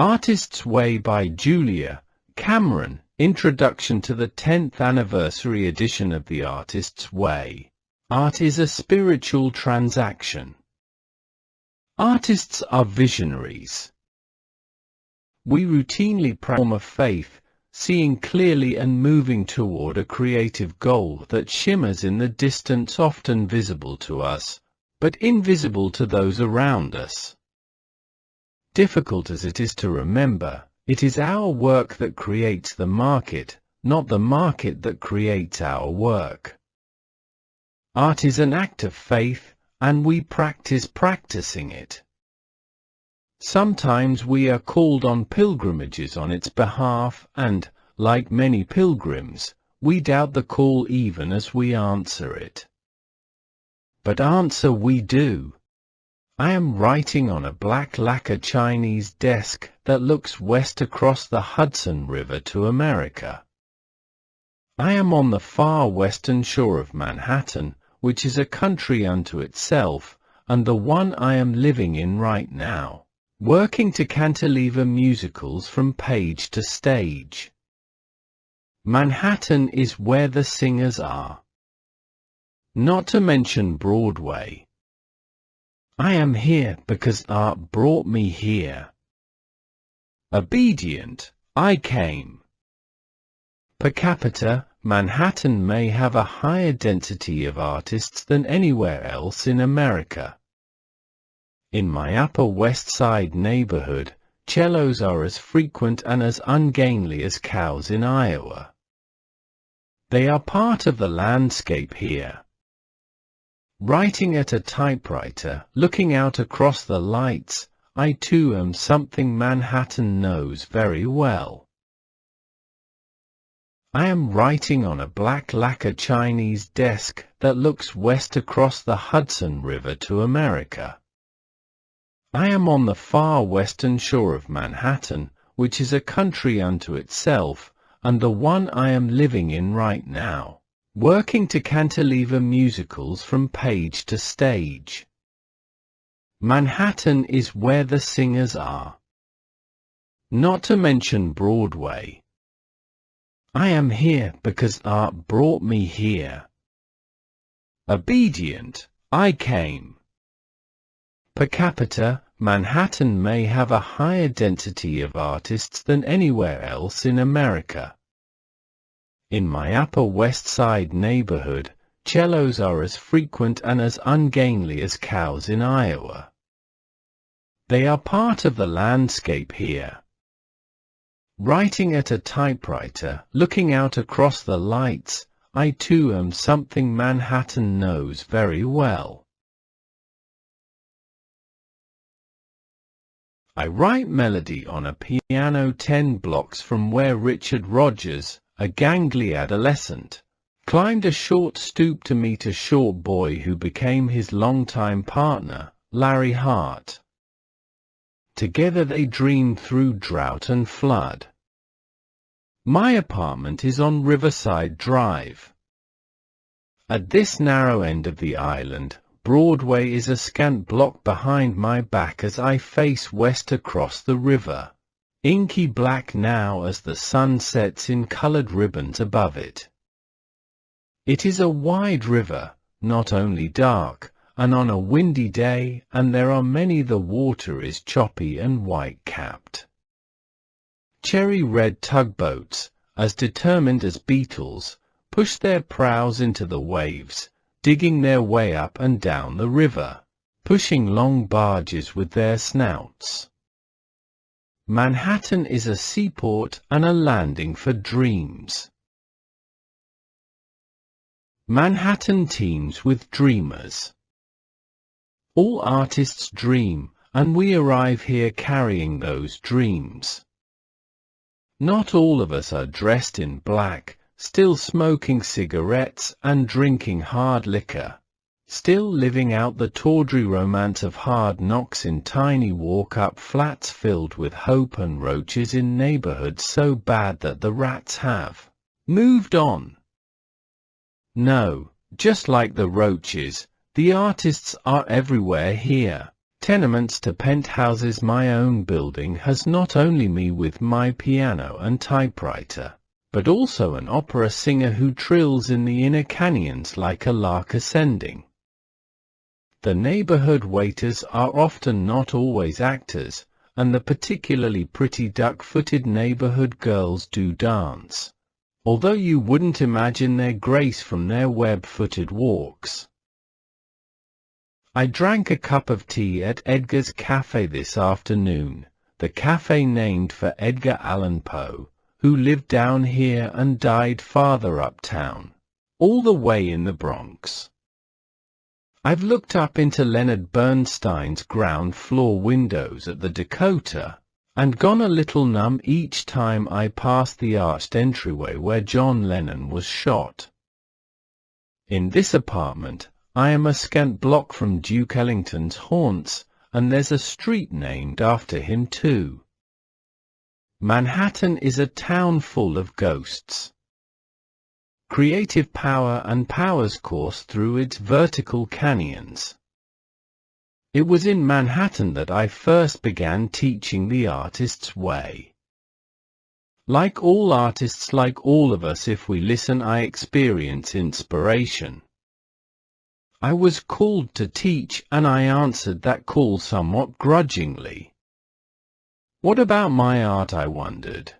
Artist's Way by Julia Cameron. Introduction to the 10th anniversary edition of The Artist's Way. Art is a spiritual transaction. Artists are visionaries. We routinely perform a faith, seeing clearly and moving toward a creative goal that shimmers in the distance, often visible to us, but invisible to those around us. Difficult as it is to remember, it is our work that creates the market, not the market that creates our work. Art is an act of faith, and we practice practicing it. Sometimes we are called on pilgrimages on its behalf, and, like many pilgrims, we doubt the call even as we answer it. But answer we do. I am writing on a black lacquer Chinese desk that looks west across the Hudson River to America. I am on the far western shore of Manhattan, which is a country unto itself, and the one I am living in right now, working to cantilever musicals from page to stage. Manhattan is where the singers are. Not to mention Broadway. I am here because art brought me here. Obedient, I came. Per capita, Manhattan may have a higher density of artists than anywhere else in America. In my Upper West Side neighborhood, cellos are as frequent and as ungainly as cows in Iowa. They are part of the landscape here. Writing at a typewriter, looking out across the lights, I too am something Manhattan knows very well. I am writing on a black lacquer Chinese desk that looks west across the Hudson River to America. I am on the far western shore of Manhattan, which is a country unto itself, and the one I am living in right now, working to cantilever musicals from page to stage. Manhattan is where the singers are. Not to mention Broadway. I am here because art brought me here. Obedient, I came. Per capita, Manhattan may have a higher density of artists than anywhere else in America. In my Upper West Side neighborhood, cellos are as frequent and as ungainly as cows in Iowa. They are part of the landscape here. Writing at a typewriter, looking out across the lights, I too am something Manhattan knows very well. I write melody on a piano 10 blocks from where Richard Rogers, a gangly adolescent, climbed a short stoop to meet a short boy who became his longtime partner, Larry Hart. Together they dreamed through drought and flood. My apartment is on Riverside Drive. At this narrow end of the island, Broadway is a scant block behind my back as I face west across the river, inky black now as the sun sets in colored ribbons above it. It is a wide river, not only dark, and on a windy day, and there are many the water is choppy and white-capped. Cherry red tugboats, as determined as beetles, push their prows into the waves, digging their way up and down the river, pushing long barges with their snouts. Manhattan is a seaport and a landing for dreams. Manhattan teems with dreamers. All artists dream, and we arrive here carrying those dreams. Not all of us are dressed in black, still smoking cigarettes and drinking hard liquor, still living out the tawdry romance of hard knocks in tiny walk-up flats filled with hope and roaches in neighborhoods so bad that the rats have moved on. No, just like the roaches, the artists are everywhere here, Tenements to Penthouses. My own building has not only me with my piano and typewriter, but also an opera singer who trills in the inner canyons like a lark ascending. The neighborhood waiters are often not always actors, and the particularly pretty duck-footed neighborhood girls do dance, although you wouldn't imagine their grace from their web-footed walks. I drank a cup of tea at Edgar's Cafe this afternoon, the cafe named for Edgar Allan Poe, who lived down here and died farther uptown, all the way in the Bronx. I've looked up into Leonard Bernstein's ground floor windows at the Dakota, and gone a little numb each time I pass the arched entryway where John Lennon was shot. In this apartment, I am a scant block from Duke Ellington's haunts, and there's a street named after him too. Manhattan is a town full of ghosts. Creative power and powers course through its vertical canyons. It was in Manhattan that I first began teaching the artist's way. Like all artists, like all of us, if we listen, I experience inspiration. I was called to teach, and I answered that call somewhat grudgingly. What about my art, I wondered.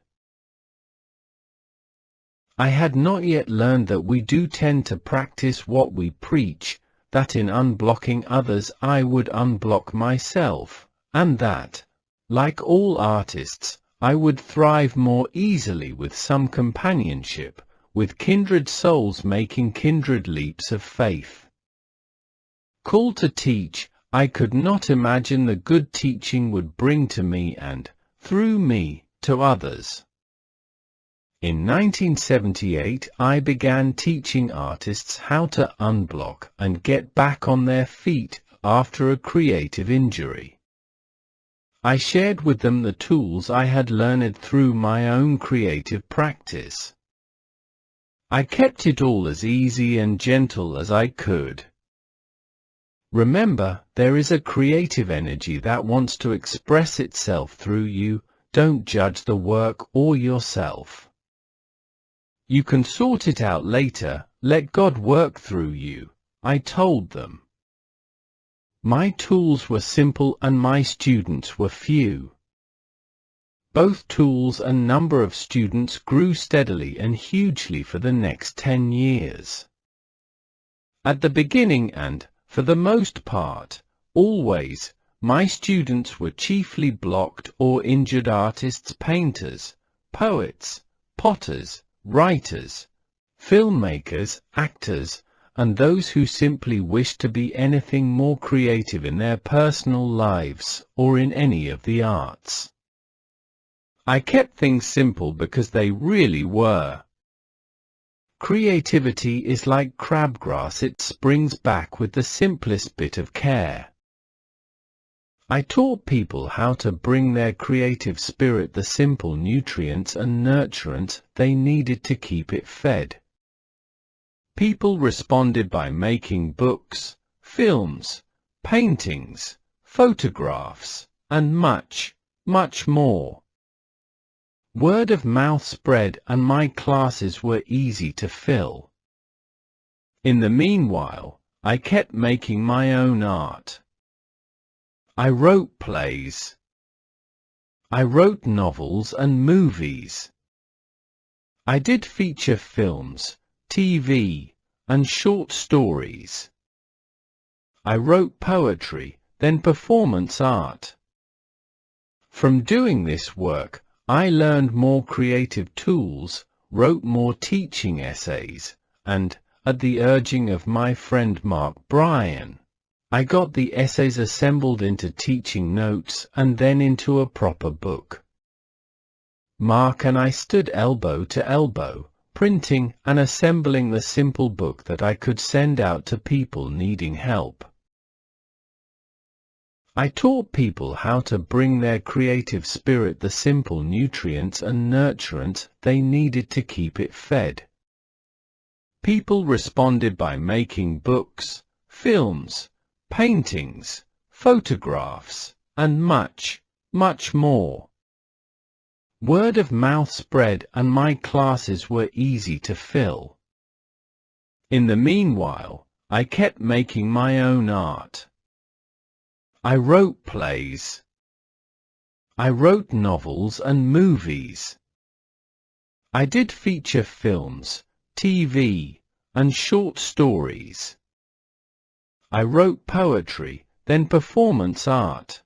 I had not yet learned that we do tend to practice what we preach, that in unblocking others I would unblock myself, and that, like all artists, I would thrive more easily with some companionship, with kindred souls making kindred leaps of faith. Called to teach, I could not imagine the good teaching would bring to me and, through me, to others. In 1978, I began teaching artists how to unblock and get back on their feet after a creative injury. I shared with them the tools I had learned through my own creative practice. I kept it all as easy and gentle as I could. Remember, there is a creative energy that wants to express itself through you. Don't judge the work or yourself. You can sort it out later, let God work through you, I told them. My tools were simple and my students were few. Both tools and number of students grew steadily and hugely for the next 10 years. At the beginning and, for the most part, always, my students were chiefly blocked or injured artists, painters, poets, potters, writers, filmmakers, actors, and those who simply wished to be anything more creative in their personal lives or in any of the arts. I kept things simple because they really were. Creativity is like crabgrass, it springs back with the simplest bit of care. I taught people how to bring their creative spirit the simple nutrients and nurturants they needed to keep it fed. People responded by making books, films, paintings, photographs, and much, much more. Word of mouth spread and my classes were easy to fill. In the meanwhile, I kept making my own art. I wrote plays. I wrote novels and movies. I did feature films, TV, and short stories. I wrote poetry, then performance art. From doing this work, I learned more creative tools, wrote more teaching essays, and, at the urging of my friend Mark Bryan, I got the essays assembled into teaching notes and then into a proper book. Mark and I stood elbow to elbow, printing and assembling the simple book that I could send out to people needing help. I taught people how to bring their creative spirit the simple nutrients and nurturants they needed to keep it fed. People responded by making books, films, paintings, photographs, and much, much more. Word of mouth spread and my classes were easy to fill. In the meanwhile, I kept making my own art. I wrote plays. I wrote novels and movies. I did feature films, TV, and short stories. I wrote poetry, then performance art.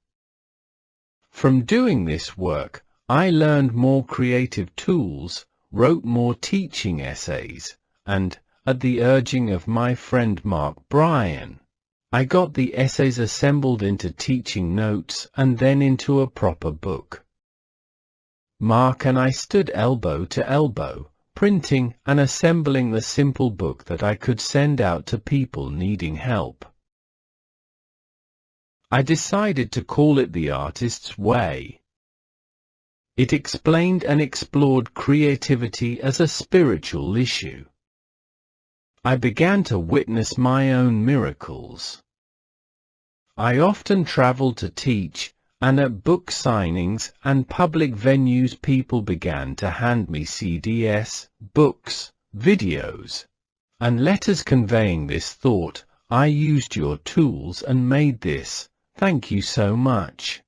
From doing this work, I learned more creative tools, wrote more teaching essays, and, at the urging of my friend Mark Bryan, I got the essays assembled into teaching notes and then into a proper book. Mark and I stood elbow to elbow, printing and assembling the simple book that I could send out to people needing help. I decided to call it The Artist's Way. It explained and explored creativity as a spiritual issue. I began to witness my own miracles. I often traveled to teach, and at book signings and public venues people began to hand me CDs, books, videos, and letters conveying this thought: I used your tools and made this, thank you so much.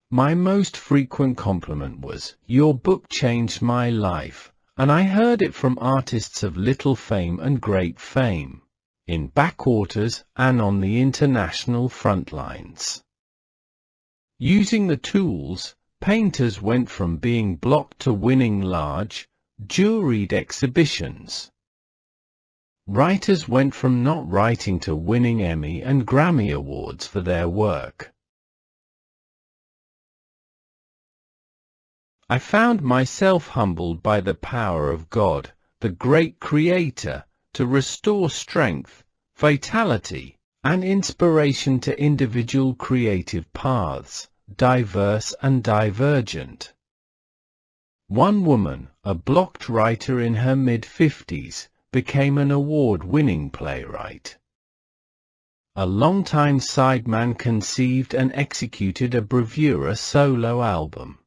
My most frequent compliment was, your book changed my life, and I heard it from artists of little fame and great fame, in backwaters and on the international front lines. Using the tools, painters went from being blocked to winning large, juried exhibitions. Writers went from not writing to winning Emmy and Grammy Awards for their work. I found myself humbled by the power of God, the great Creator, to restore strength, vitality, and inspiration to individual creative paths, diverse and divergent. One woman, a blocked writer in her mid-50s, became an award-winning playwright. A longtime sideman conceived and executed a bravura solo album.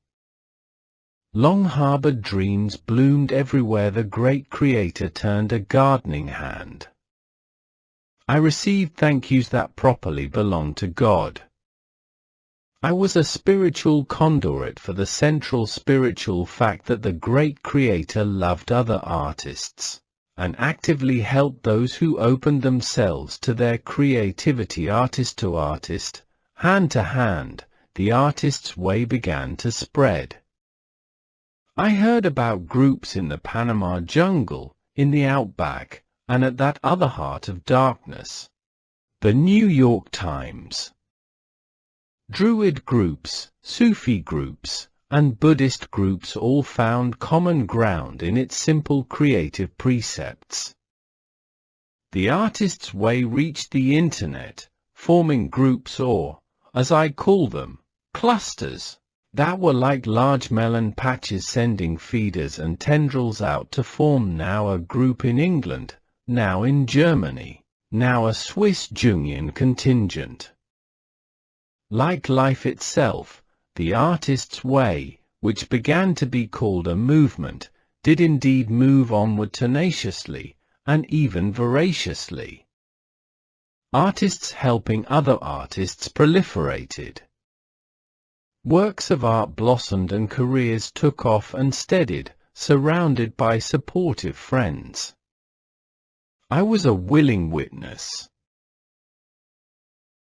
Long-harbored dreams bloomed everywhere the great Creator turned a gardening hand. I received thank yous that properly belonged to God. I was a spiritual conduit for the central spiritual fact that the great Creator loved other artists, and actively helped those who opened themselves to their creativity. Artist to artist, hand to hand, the artist's way began to spread. I heard about groups in the Panama jungle, in the outback, and at that other heart of darkness, the New York Times. Druid groups, Sufi groups, and Buddhist groups all found common ground in its simple creative precepts. The artist's way reached the internet, forming groups or, as I call them, clusters, that were like large melon patches sending feeders and tendrils out to form now a group in England, now in Germany, now a Swiss Jungian contingent. Like life itself, the artist's way, which began to be called a movement, did indeed move onward tenaciously, and even voraciously. Artists helping other artists proliferated. Works of art blossomed and careers took off and steadied, surrounded by supportive friends. I was a willing witness.